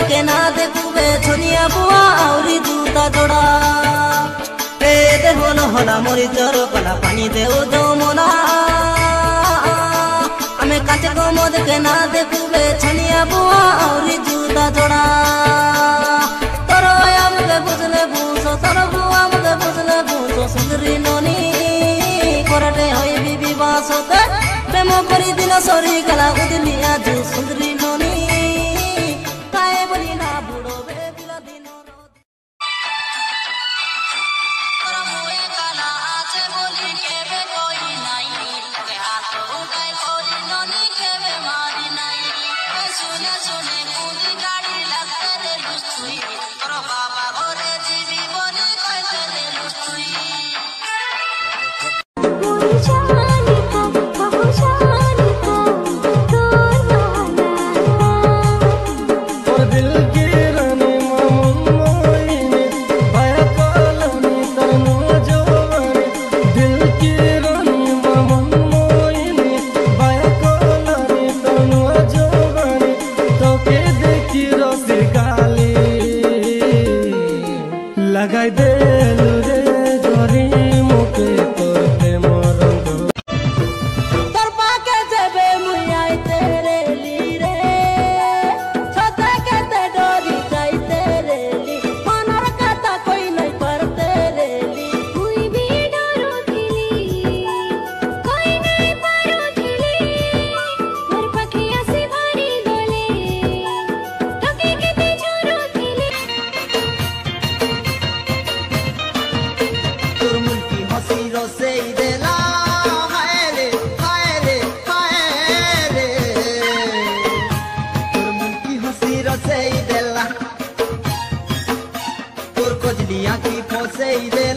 के ना देखुबे छोनिया बुआ आउरी दूता जोड़ा ए दे होलो होला मोरी चरो कला पानी देउ जमुना हमें काचे को मोद के ना देखुबे छोनिया बुआ आउरी दूता जोड़ा तोरो आमगे बुझले बुझो तोरो बुआ आमगे बुझले बुझो सुंदरी नोनी कोरटे होई बिबी बासोते प्रेम करी दिन सरी कला उदली आज सुंदरी नोनी काए बोली ना बुड़ो बे दिला दिनो तोरा मोए कला आज बोली के बे कोई नहीं के हाथ उठाई कोरी नोनी के बे मारी नहीं सुने सुने मुदी गाड़ी लगते रे लुचुई तोरा बाबा घरे जीवी बोली कहते रे लुचुई लगाई दे रे जोरी मुके तोते मोरंग तोर पाके जेबे मुई तेरे ली रे छोटे के ते डोरी जाई तेरे ली मनर कथा कोई नहीं पर तेरे ली कोई भी डरो थिली कोई नहीं पारो थिली मोर पखिया से भारी बोले टके के ते जोरो थिली तोर मुल्की हसी रोसे देला हाय रे हाय रे हाय रे तोर मुल्की हसी रोसे देला तोर कोजलियां की फोसे देला